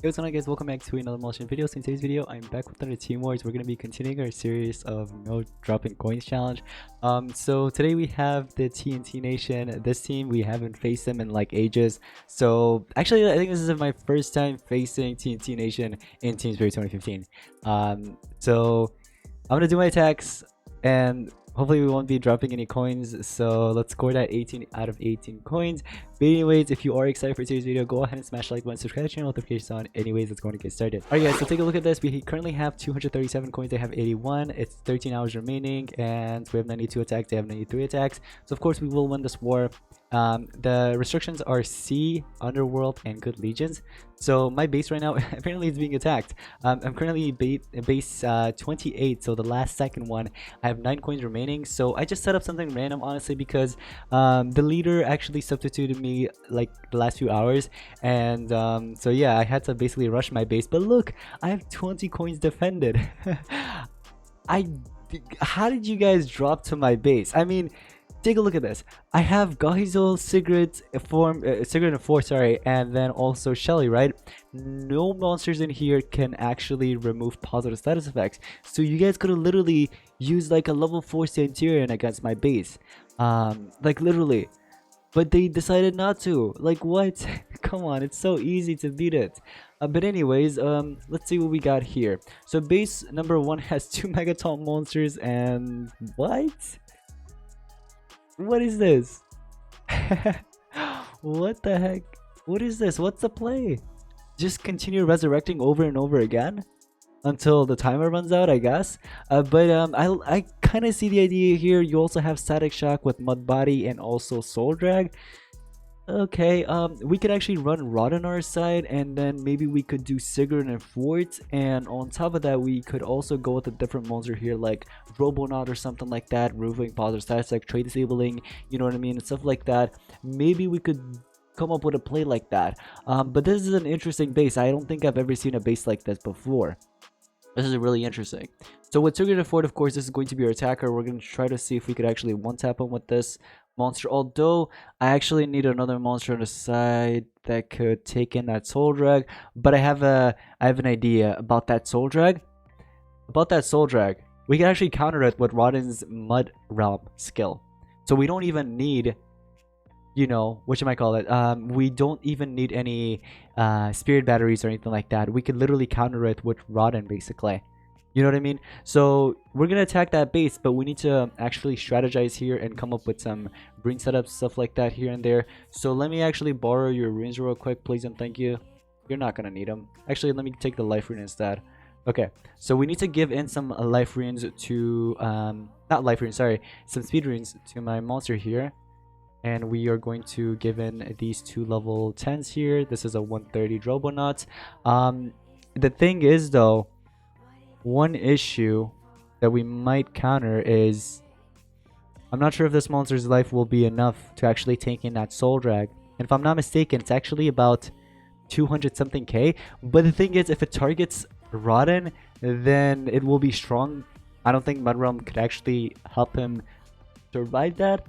Hey, what's going on, guys? Welcome back to another motion video. So in today's video, I'm back with another Team Wars. We're going to be continuing our series of no dropping coins challenge. So today we have the TNT Nation. This team, we haven't faced them in like ages. So actually, I think this is my first time facing TNT Nation in Team Spirit 2015. So I'm going to do my attacks and hopefully we won't be dropping any coins, so let's score that 18 out of 18 coins. But anyways, if you are excited for today's video, go ahead and smash the like button, subscribe to the channel, notifications on. Anyways, let's go and get started. Alright guys, so take a look at this. We currently have 237 coins, they have 81. It's 13 hours remaining, and we have 92 attacks, they have 93 attacks. So of course we will win this war. The restrictions are Sea, Underworld, and Good Legions. So my base right now apparently is being attacked. I'm currently base 28, so the last second one. I have 9 coins remaining, so I just set up something random, honestly, because the leader actually substituted me like the last few hours, and so yeah, I had to basically rush my base. But look, I have 20 coins defended. How did you guys drop to my base? I mean, take a look at this. I have Geisel, Sigrid, Sigrid and 4, sorry, and then also Shelly, right? No monsters in here can actually remove positive status effects. So you guys could have literally used like a level 4 Centurion against my base. Like literally. But they decided not to. Like what? Come on, it's so easy to beat it. But anyways, let's see what we got here. So base number 1 has 2 Megaton monsters and what? What is this? What the heck? What is this? What's the play? Just continue resurrecting over and over again until the timer runs out, I guess. I kind of see the idea here. You also have Static Shock with Mud Body and also Soul Drag. Okay, we could actually run Rod on our side, and then maybe we could do Sigurd and Fort, and on top of that we could also go with a different monster here like Robonaut or something like that, removing positive stats like trade disabling, you know what I mean, and stuff like that. Maybe we could come up with a play like that. But this is an interesting base. I don't think I've ever seen a base like this before. This is really interesting. So with Sigurd and Fort, of course, this is going to be our attacker. We're going to try to see if we could actually one-tap him with this monster, although I actually need another monster on the side that could take in that soul drag. But I have an idea about that soul drag. We can actually counter it with Rodden's Mud Realm skill. So we don't even need, you know, we don't even need any spirit batteries or anything like that. We could literally counter it with Rodden, basically. You know what I mean? So we're gonna attack that base, but we need to actually strategize here and come up with some green setups, stuff like that here and there. So let me actually borrow your runes real quick, please and thank you. You're not gonna need them. Actually, let me take the life rune instead. Okay, so we need to give in some life runes to not life runes, sorry, some speed runes to my monster here. And we are going to give in these 2 level 10s here. This is a 130 Robonaut. The thing is though, one issue that we might counter is I'm not sure if this monster's life will be enough to actually take in that soul drag. And if I'm not mistaken, it's actually about 200 something K. But the thing is, if it targets Rodden, then it will be strong. I don't think Mud Realm could actually help him survive that.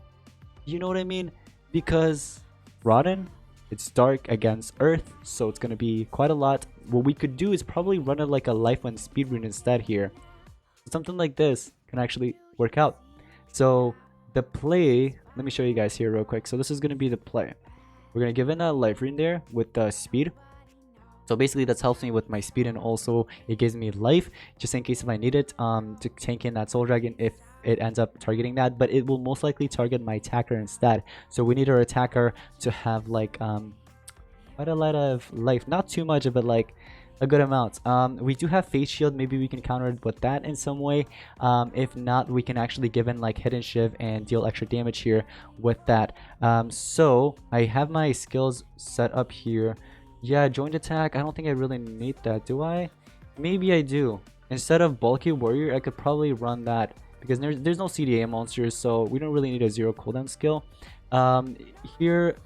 You know what I mean? Because Rodden, it's dark against Earth, so it's gonna be quite a lot. What we could do is probably run it like a life and speed rune instead here. Something like this can actually work out. So the play, let me show you guys here real quick. So this is gonna be the play. We're gonna give in a life rune there with the speed. So basically that helps me with my speed, and also it gives me life just in case if I need it to tank in that soul dragon if it ends up targeting that. But it will most likely target my attacker instead. So we need our attacker to have like quite a lot of life, not too much, but like a good amount. We do have face shield, maybe we can counter it with that in some way. If not, we can actually give in like hidden shiv and deal extra damage here with that. So I have my skills set up here. Yeah, joint attack, I don't think I really need that, do I? Maybe I do. Instead of bulky warrior, I could probably run that because there's no CDA monsters, so we don't really need a 0 cooldown skill. Here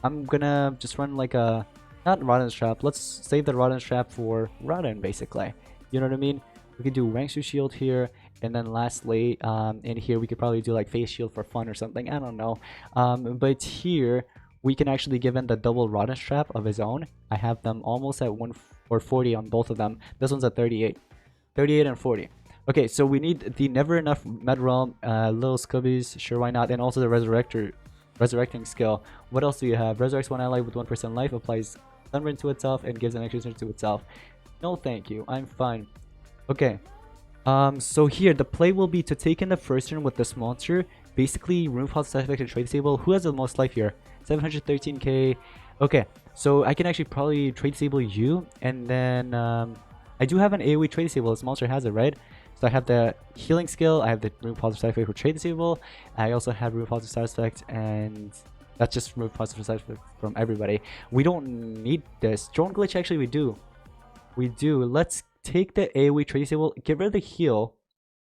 I'm gonna just run like a, not Rodden's Trap, let's save the Rodden's Trap for Rodden, basically. You know what I mean? We could do Rangsu Shield here, and then lastly, in here we could probably do like Face Shield for fun or something, I don't know. But here we can actually give in the double Rotten Trap of his own. I have them almost at 140 on both of them. This one's at 38. 38 and 40. Okay, so we need the Never Enough Med Realm, Little Scubbies, sure, why not, and also the Resurrecting skill. What else do you have? Resurrects one ally with 1% life, applies Sunburn to itself, and gives an extra turn to itself. No thank you, I'm fine. Okay, so here, the play will be to take in the first turn with this monster, basically remove all side effect and trade disable. Who has the most life here? 713k. Okay, so I can actually probably trade disable you, and then I do have an AoE trade disable. This monster has it, right? So I have the healing skill, I have the remove positive side effect for trade disable, I also have remove positive side effect, and that's just remove positive side effect from everybody. We don't need this. Drone glitch, actually we do. We do. Let's take the AoE trade disable, get rid of the heal.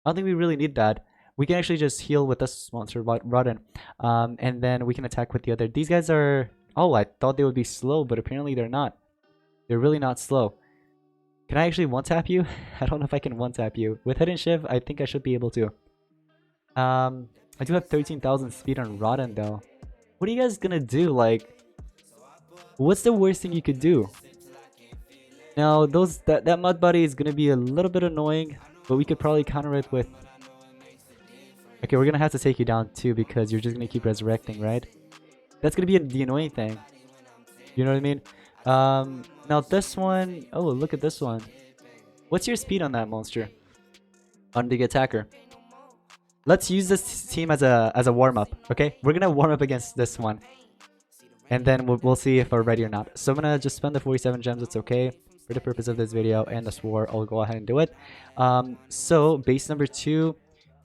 I don't think we really need that. We can actually just heal with this monster, Rotten. And then we can attack with the other. These guys are... Oh, I thought they would be slow, but apparently they're not. They're really not slow. Can I actually one-tap you? I don't know if I can one-tap you. With Hidden Shift, I think I should be able to. I do have 13,000 speed on Rotten, though. What are you guys gonna do? Like, what's the worst thing you could do? Now, that mud body is gonna be a little bit annoying, but we could probably counter it with... Okay, we're gonna have to take you down too because you're just gonna keep resurrecting, right? That's gonna be the annoying thing. You know what I mean? Now this one... Oh, look at this one. What's your speed on that monster? On the attacker. Let's use this team as a warm-up, okay? We're gonna warm up against this one. And then we'll see if we're ready or not. So I'm gonna just spend the 47 gems, it's okay. For the purpose of this video and this war, I'll go ahead and do it. So, base number 2.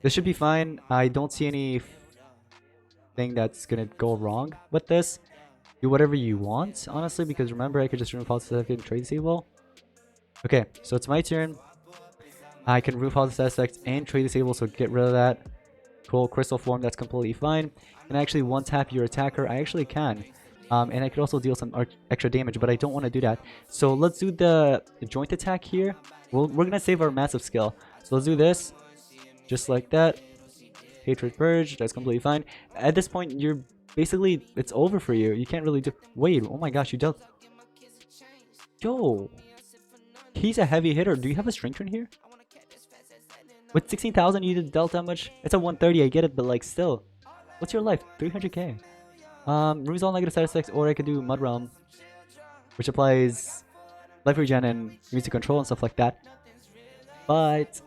This should be fine. I don't see anything that's gonna go wrong with this. Do whatever you want, honestly, because remember, I could just remove all the and trade disable. Okay, so it's my turn. I can remove all the effects and trade disable, so get rid of that. Cool, crystal form, that's completely fine. Can I actually one-tap your attacker? I actually can. And I could also deal some extra damage, but I don't want to do that. So let's do the joint attack here. We're going to save our massive skill. So let's do this. Just like that. Hatred Purge, that's completely fine. At this point, you're basically, it's over for you. You can't really do... Wait, oh my gosh, you dealt... Yo! He's a heavy hitter. Do you have a strength turn here? With 16,000, you dealt that much? It's a 130, I get it, but like still. What's your life? 300k. Removes all negative side effects, or I could do Mud Realm, which applies life regen and music control and stuff like that. But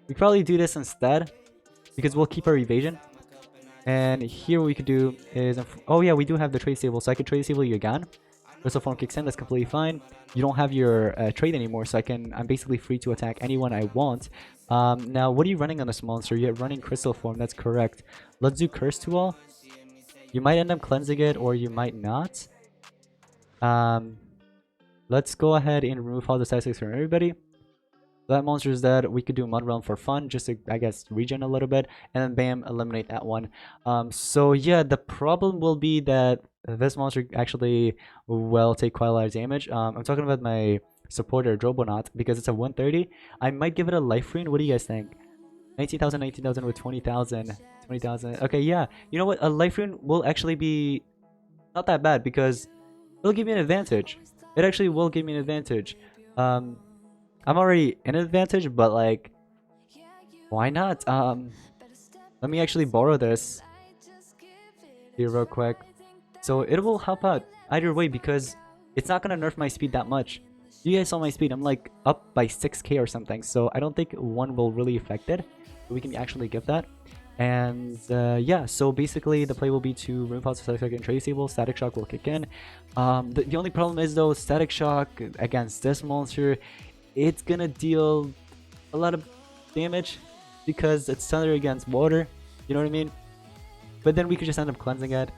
we probably do this instead because we'll keep our evasion. And here what we could do is, oh yeah, we do have the trade stable, so I could trade disable you again. Crystal form kicks in, that's completely fine. You don't have your trade anymore, so I'm basically free to attack anyone I want. Now, what are you running on this monster? You're running crystal form, that's correct. Let's do curse to all. You might end up cleansing it, or you might not. Let's go ahead and remove all the side effects from everybody. That monster is dead. We could do Mud Realm for fun, just to, I guess, regen a little bit, and then bam, eliminate that one. So yeah, the problem will be that this monster actually will take quite a lot of damage. I'm talking about my supporter, Drobonaut, because it's a 130. I might give it a life rune. What do you guys think? 19,000, 19,000 with 20,000. 20,000. Okay, yeah. You know what? A life rune will actually be not that bad because it'll give me an advantage. It actually will give me an advantage. I'm already in an advantage, but like, why not? Let me actually borrow this here real quick. So it will help out either way because it's not gonna nerf my speed that much. You guys saw my speed. I'm like up by 6k or something, so I don't think one will really affect it. We can actually give that. And yeah, so basically the play will be to remove all static shock and trade disable. Static shock will kick in. The only problem is though, static shock against this monster, it's gonna deal a lot of damage because it's thunder against water. You know what I mean? But then we could just end up cleansing it.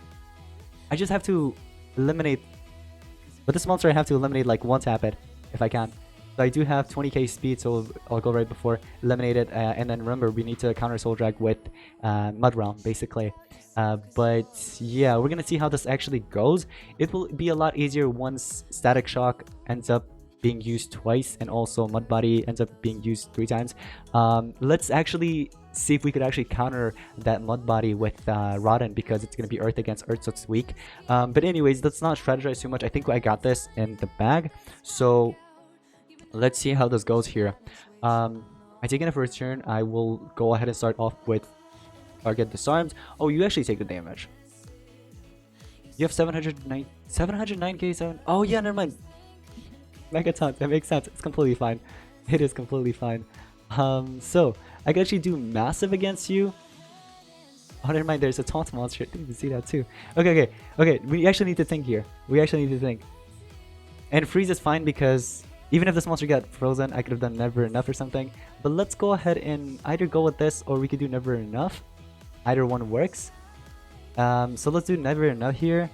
I just have to eliminate. But this monster I have to eliminate like one tap it if I can. So I do have 20k speed, so I'll go right before, eliminate it, and then remember we need to counter Soul Drag with Mud Realm basically. But yeah, we're gonna see how this actually goes. It will be a lot easier once Static Shock ends up being used twice and also Mud Body ends up being used 3 times. Let's actually see if we could actually counter that mud body with Rotten, because it's going to be earth against earth, so it's weak. But anyways, let's not strategize too much. I think I got this in the bag, so let's see how this goes here. I take in a first turn. I will go ahead and start off with target disarmed. Oh, you actually take the damage. You have 709k 7. Oh yeah, never mind. Megatons, that makes sense. It's completely fine. It is completely fine. So I can actually do massive against you. Oh, never mind. There's a taunt monster. I didn't even see that too. Okay. We actually need to think here. We actually need to think. And freeze is fine because even if this monster got frozen, I could have done never enough or something. But let's go ahead and either go with this, or we could do never enough. Either one works. So let's do never enough here.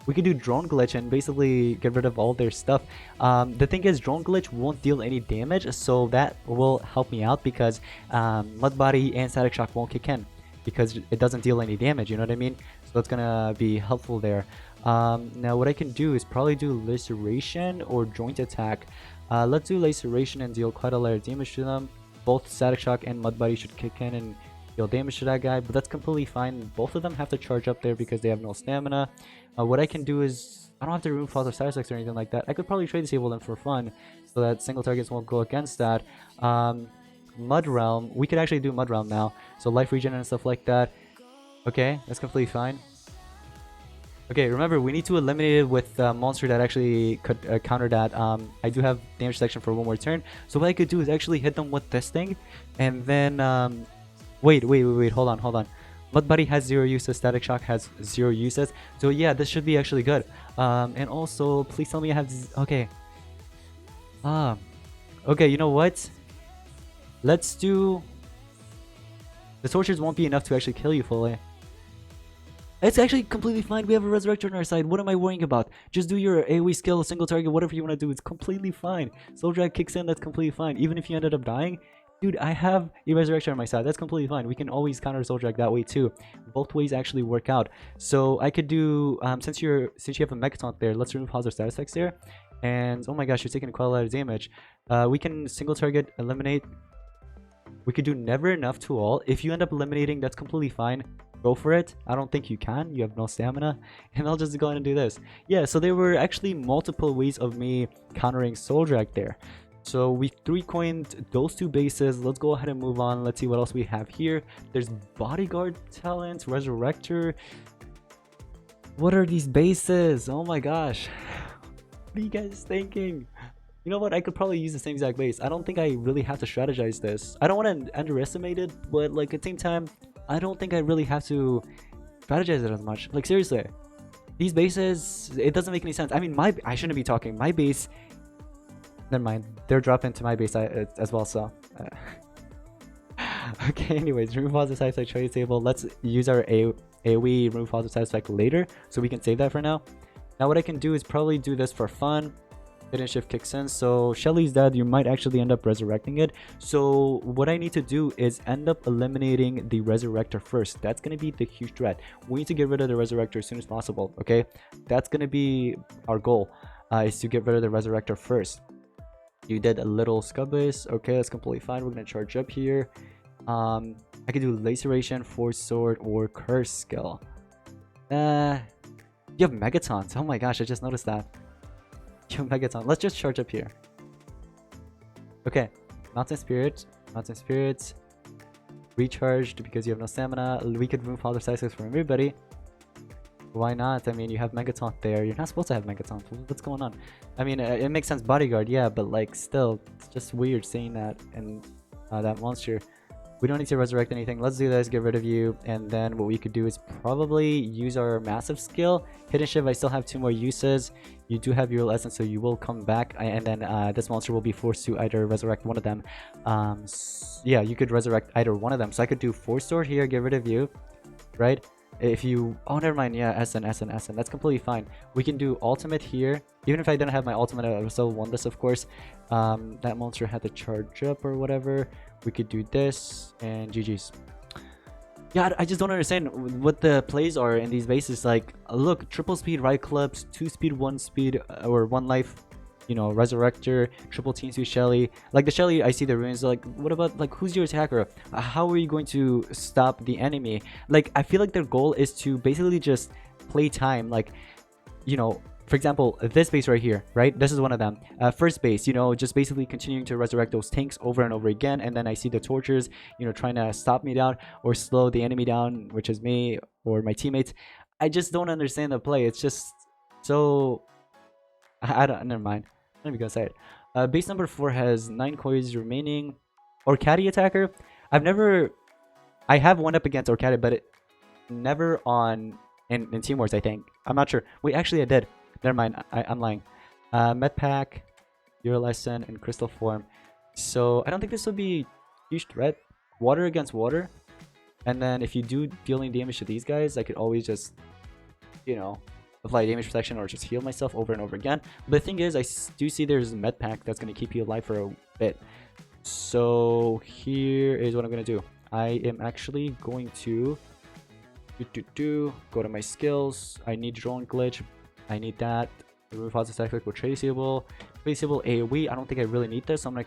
We could do drone glitch and basically get rid of all their stuff. The thing is, drone glitch won't deal any damage, so that will help me out because mud body and static shock won't kick in because it doesn't deal any damage. You know what I mean? So that's gonna be helpful there. Now what I can do is probably do laceration or joint attack. Let's do laceration and deal quite a lot of damage to them. Both static shock and mud body should kick in and deal damage to that guy, but that's completely fine. Both of them have to charge up there because they have no stamina. What I can do is, I don't have to remove false or status effects or anything like that. I could probably trade disable them for fun so that single targets won't go against that. Mud Realm, we could actually do Mud Realm now, so life regen and stuff like that. Okay, that's completely fine. Okay, remember, we need to eliminate it with a monster that actually could counter that. I do have damage section for one more turn, so what I could do is actually hit them with this thing, and then wait, hold on. Mud Buddy has 0 uses, Static Shock has 0 uses, so yeah, this should be actually good. And also, please tell me I have okay. Okay, you know what? Let's do... The tortures won't be enough to actually kill you fully. It's actually completely fine. We have a Resurrector on our side. What am I worrying about? Just do your AoE skill, single target, whatever you want to do. It's completely fine. Soul Drag kicks in, that's completely fine. Even if you ended up dying, dude, I have a Resurrection on my side. That's completely fine. We can always counter Soul Drag that way too. Both ways actually work out. So I could do, since you have a Megataunt there, let's remove positive status effects there. And oh my gosh, you're taking quite a lot of damage. We can single target, eliminate. We could do never enough to all. If you end up eliminating, that's completely fine. Go for it. I don't think you can. You have no stamina. And I'll just go ahead and do this. Yeah, so there were actually multiple ways of me countering Soul Drag there. So we 3-coined those 2 bases. Let's go ahead and move on. Let's see what else we have here. There's Bodyguard talent, Resurrector. What are these bases? Oh my gosh. What are you guys thinking? You know what? I could probably use the same exact base. I don't think I really have to strategize this. I don't want to underestimate it, but like at the same time, I don't think I really have to strategize it as much. Like seriously, these bases, it doesn't make any sense. I mean, I shouldn't be talking. My base, never mind. They're dropping to my base as well. So, okay. Anyways, remove positive side effect trade table. Let's use our AoE remove positive side effect later, so we can save that for now. Now, what I can do is probably do this for fun. Hidden shift kicks in, so Shelly's dead. You might actually end up resurrecting it. So what I need to do is end up eliminating the Resurrector first. That's going to be the huge threat. We need to get rid of the Resurrector as soon as possible, okay? That's going to be our goal, is to get rid of the Resurrector first. You did a little scud base. Okay, that's completely fine. We're going to charge up here. I can do Laceration, Force Sword, or Curse skill. You have Megatons. Oh my gosh, I just noticed that. Megaton. Let's just charge up here. Okay, Mountain Spirit, recharged because you have no stamina. We could remove all the sizes from everybody. Why not? I mean, you have Megaton there. You're not supposed to have Megaton. What's going on? I mean, it makes sense, Bodyguard, yeah, but like still, it's just weird saying that and that monster. We don't need to resurrect anything. Let's do this, get rid of you, and then what we could do is probably use our massive skill. Hidden Shift, I still have 2 more uses. You do have your essence, so you will come back, and then this monster will be forced to either resurrect one of them. Yeah, you could resurrect either one of them. So I could do Force Sword here, get rid of you, right? If you... Oh, never mind. Yeah, SN. That's completely fine. We can do Ultimate here. Even if I didn't have my Ultimate, I would still won this, of course. That monster had to charge up or whatever. We could do this, and GG's. Yeah, I just don't understand what the plays are in these bases. Like, look, triple speed right clubs, 2 speed, 1 speed, or 1 life. you know, Resurrector, triple team sweet Shelly. Like the Shelly, I see the ruins. Like, what about like who's your attacker? How are you going to stop the enemy? Like, I feel like their goal is to basically just play time. Like, you know, for example, this base right here, right? This is one of them. First base, you know, just basically continuing to resurrect those tanks over and over again. And then I see the tortures, you know, trying to stop me down or slow the enemy down, which is me or my teammates. I just don't understand the play. It's just so... I don't... Never mind. I'm not even gonna say it. Base number 4 has 9 coins remaining. Orcadi attacker. I've never... I have one up against Orcadi, but it never on... In Team Wars, I think. I'm not sure. Wait, actually I did. Never mind, I'm lying. Med Pack, Your Lesson, and Crystal Form. So I don't think this will be huge threat. Water against water. And then if you do dealing damage to these guys, I could always just, you know, apply damage protection or just heal myself over and over again. But the thing is, I do see there's a Med Pack that's going to keep you alive for a bit. So here is what I'm going to do. I am actually going to go to my skills. I need drone glitch. I need that. Remove positive side effect with traceable. Traceable AoE. I don't think I really need this, so I'm gonna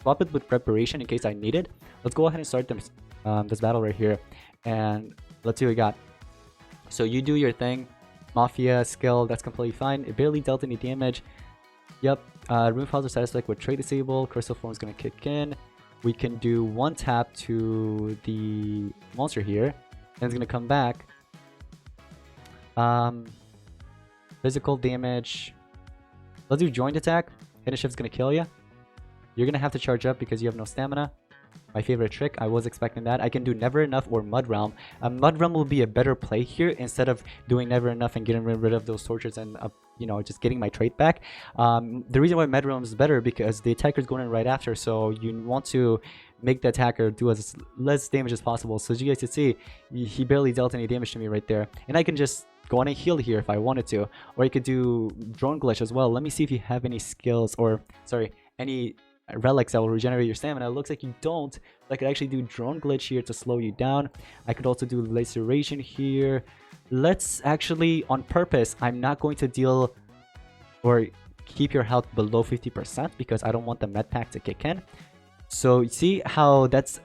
swap it with preparation in case I need it. Let's go ahead and start this battle right here, and let's see what we got. So you do your thing. Mafia skill, that's completely fine. It barely dealt any damage. Yep. Remove positive side effect with trade disable. Crystal form is gonna kick in. We can do one tap to the monster here, and it's gonna come back. Physical damage. Let's do joint attack. Hidden shift's gonna kill you. You're gonna have to charge up because you have no stamina. My favorite trick. I was expecting that. I can do Never Enough or Mud Realm. Mud Realm will be a better play here instead of doing Never Enough and getting rid of those tortures and you know, just getting my trait back. The reason why Mud Realm is better because the attacker is going in right after, so you want to make the attacker do as less damage as possible. So as you guys can see, he barely dealt any damage to me right there, and I can just go on and heal here if I wanted to, or you could do drone glitch as well. Let me see if you have any skills, or sorry, any relics that will regenerate your stamina. It looks like you don't. I could actually do drone glitch here to slow you down. I could also do laceration here. Let's actually, on purpose, I'm not going to deal or keep your health below 50% because I don't want the med pack to kick in. So you see how that's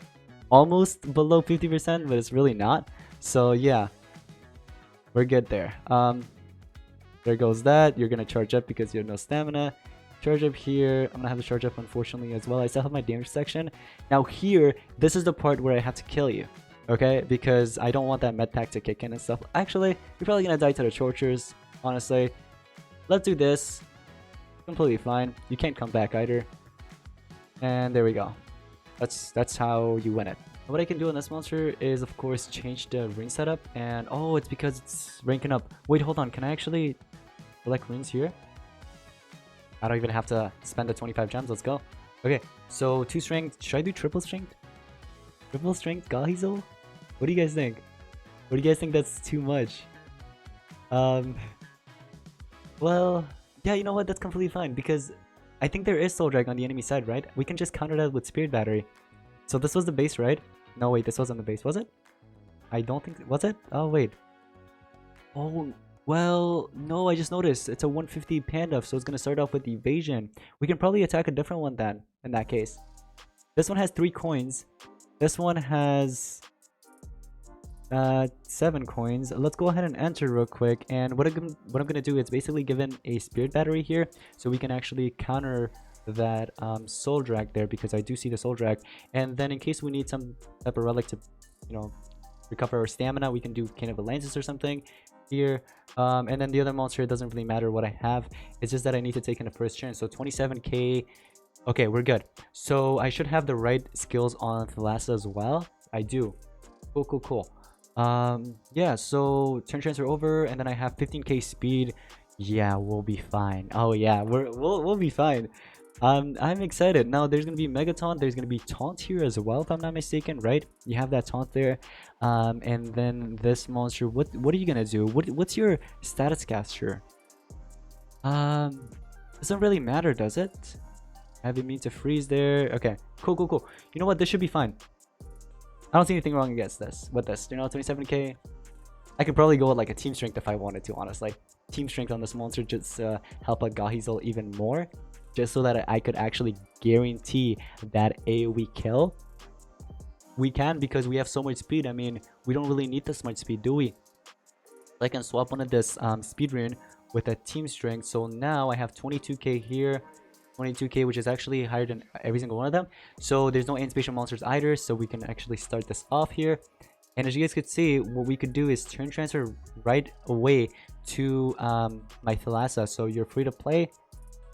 almost below 50%, but it's really not. So yeah, we're good there. There goes that. You're gonna charge up because you have no stamina. Charge up here. I'm gonna have to charge up unfortunately as well. I still have my damage section. Now here, this is the part where I have to kill you, okay? Because I don't want that med pack to kick in and stuff. Actually, you're probably gonna die to the tortures, honestly. Let's do this. Completely fine. You can't come back either. And there we go. That's how you win it. What I can do on this monster is, of course, change the ring setup. And oh, it's because it's ranking up. Wait, hold on. Can I actually select rings here? I don't even have to spend the 25 gems. Let's go. Okay, so 2 strength. Should I do triple strength? Triple strength Gahizel? What do you guys think? What do you guys think that's too much? Well, yeah, you know what? That's completely fine because I think there is Soul Drag on the enemy side, right? We can just counter that with Spirit Battery. So this was the base, right? No, wait, this wasn't the base, was it? I don't think... Was it? Oh, wait. Oh, well, no, I just noticed. It's a 150 Panda, so it's going to start off with Evasion. We can probably attack a different one then, in that case. This one has 3 coins. This one has 7 coins. Let's go ahead and enter real quick. And what I'm going to do is basically give in a Spirit Battery here, so we can actually counter that soul drag there, because I do see the soul drag. And then in case we need some type of relic to, you know, recover our stamina, we can do Cane of Atlantis or something here. And then the other monster, it doesn't really matter what I have. It's just that I need to take in a first turn. So 27k. Okay, we're good. So I should have the right skills on Thalassa as well. I do. Cool. Yeah, so turn transfer over, and then I have 15k speed. Yeah, we'll be fine. Oh yeah, we'll be fine. I'm excited. Now there's gonna be Mega Taunt, there's gonna be Taunt here as well, if I'm not mistaken, right? You have that Taunt there. And then this monster, what are you gonna do? What's your status caster? Doesn't really matter, does it? Have you mean to freeze there? Okay, cool. You know what? This should be fine. I don't see anything wrong against this. With this, you know, 27k. I could probably go with like a team strength if I wanted to, honestly. Like team strength on this monster just help out Gahizel even more, just so that I could actually guarantee that AoE kill. We can, because we have so much speed. I mean, we don't really need this much speed, do we? I can swap one of this speed rune with a team strength. So now I have 22k here, 22k, which is actually higher than every single one of them. So there's no anticipation monsters either, so we can actually start this off here. And as you guys could see, what we could do is turn transfer right away to my Thalassa. So you're free to play,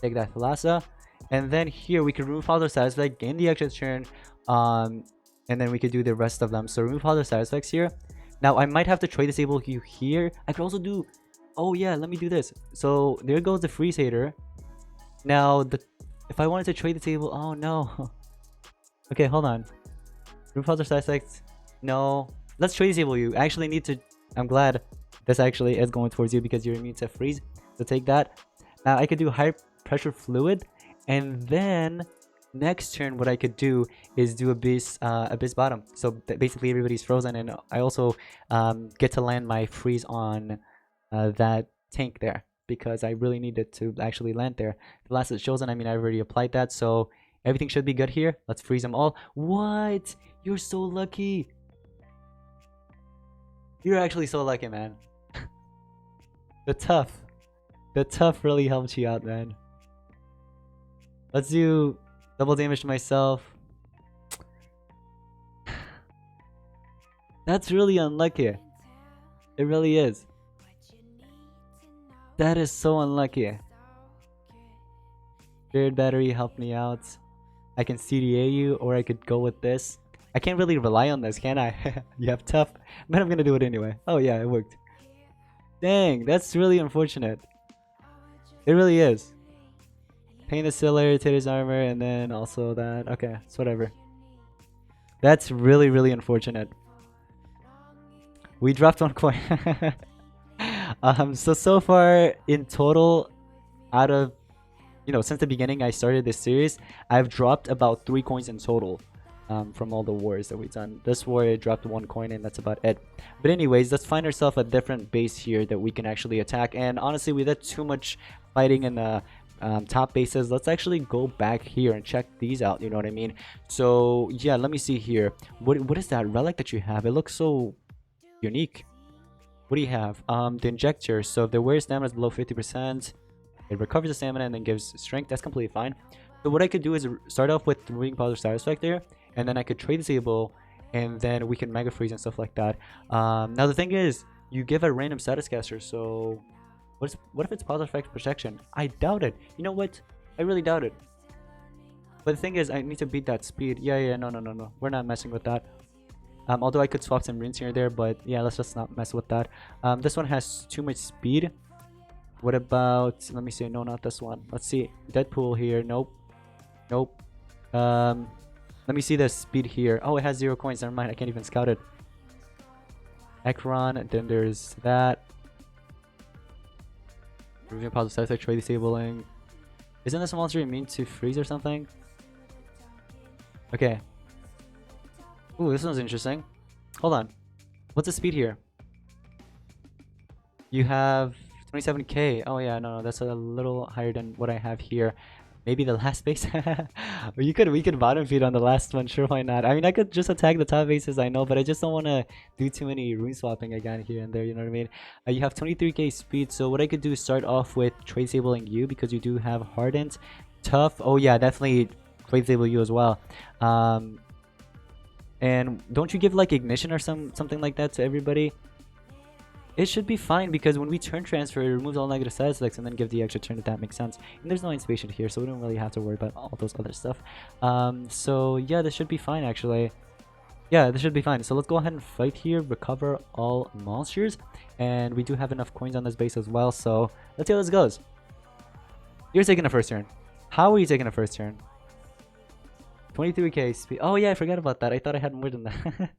take that Thalassa, and then here we can remove all those side effects, gain the extra turn, and then we could do the rest of them. So remove all the side effects here. Now I might have to trade disable you here. I could also do, oh yeah, let me do this. So there goes the freeze hater. Now if I wanted to trade the table, oh no. Okay, hold on. Remove all the side effects. No, let's trade disable you. I actually need to, I'm glad this actually is going towards you because you're immune to freeze. So take that. Now I could do high pressure fluid, and then next turn what I could do is do abyss bottom. So basically everybody's frozen, and I also get to land my freeze on that tank there because I really needed to actually land there. The last it shows, and I mean I already applied that, so everything should be good here. Let's freeze them all. What? You're so lucky. You're actually so lucky, man. The tough really helped you out, man. Let's do double damage to myself. That's really unlucky. It really is. That is so unlucky. Spirit battery helped me out. I can CDA you, or I could go with this. I can't really rely on this, can I? You have tough, but I'm gonna do it anyway. Oh yeah, it worked. Dang, that's really unfortunate. It really is. Paint the Seal, Irritator's armor, and then also that. Okay, it's whatever. That's really, really unfortunate. We dropped 1 coin. So far in total, out of, since the beginning I started this series, I've dropped about 3 coins in total. From all the wars that we've done. This war, it dropped 1 coin, and that's about it. But anyways, let's find ourselves a different base here that we can actually attack. And honestly, we did too much fighting in the top bases. Let's actually go back here and check these out, you know what I mean? So yeah, let me see here. What is that relic that you have? It looks so unique. What do you have? The injector. So if the wear stamina is below 50%, it recovers the stamina and then gives strength. That's completely fine. So what I could do is start off with removing powder status effect there, and then I could trade disable, and then we can mega freeze and stuff like that. Now the thing is, you give a random status caster, so what if it's positive effect protection? I doubt it. You know what? I really doubt it. But the thing is, I need to beat that speed. Yeah, no. We're not messing with that. Although I could swap some runes here and there, but yeah, let's just not mess with that. This one has too much speed. What about, let me see, no, not this one. Let's see, Deadpool here. Nope. Let me see the speed here. Oh, it has 0 coins. Never mind, I can't even scout it. Ekron, and then there's that. Removing positive side effect, trade disabling. Isn't this monster immune to freeze or something? Okay. Ooh, this one's interesting. Hold on. What's the speed here? You have 27k. Oh yeah, no, that's a little higher than what I have here. Maybe the last base. We could bottom feed on the last one. Sure, why not? I mean, I could just attack the top bases, I know, but I just don't want to do too many rune swapping again here and there. You know what I mean? You have 23k speed, so what I could do is start off with trade disabling you because you do have hardened, tough. Oh yeah, definitely trade disable you as well. And don't you give like ignition or something like that to everybody? It should be fine because when we turn transfer, it removes all negative side effects and then give the extra turn, if that makes sense. And there's no anticipation here, so we don't really have to worry about all those other stuff. So yeah, this should be fine actually. Yeah, this should be fine. So let's go ahead and fight here, recover all monsters. And we do have enough coins on this base as well, so let's see how this goes. You're taking a first turn. How are you taking a first turn? 23k speed. Oh yeah, I forgot about that. I thought I had more than that.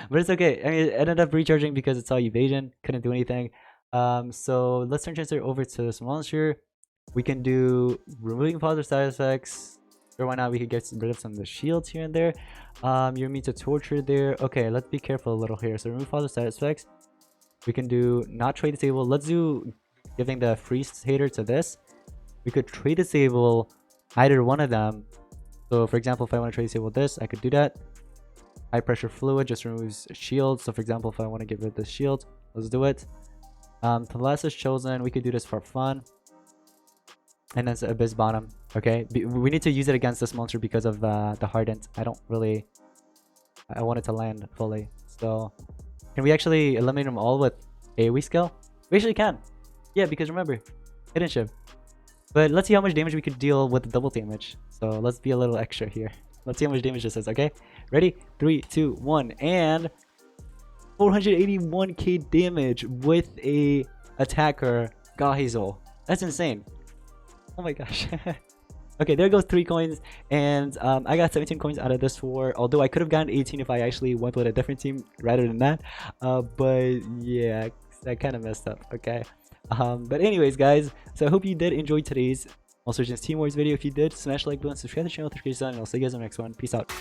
But it's okay. I mean, it ended up recharging because it's all evasion. Couldn't do anything. So let's turn transfer over to this monster. We can do removing positive side effects. Or why not? We could get rid of some of the shields here and there. You're immune to torture there. Okay, let's be careful a little here. So remove positive side effects. We can do not trade disable. Let's do giving the freeze hater to this. We could trade disable either one of them. So for example, if I want to trade disable this, I could do that. High pressure fluid just removes shield. So for example, if I want to get rid of the shield, let's do it. Telesis chosen, we could do this for fun. And then Abyss bottom. Okay, we need to use it against this monster because of the hardened. I want it to land fully. So can we actually eliminate them all with AoE skill? We actually can. Yeah, because remember, hidden shift. But let's see how much damage we could deal with the double damage. So let's be a little extra here. Let's see how much damage this is, okay? Ready? 3, 2, 1, and 481k damage with a attacker Gahazel. That's insane. Oh my gosh. Okay, there goes 3 coins, and I got 17 coins out of this war. Although I could have gotten 18 if I actually went with a different team rather than that. But yeah, I kind of messed up. Okay. But anyways, guys, so I hope you did enjoy today's All Surgeons Team Wars video. If you did, smash the like button, subscribe to the channel, and I'll see you guys in the next one. Peace out.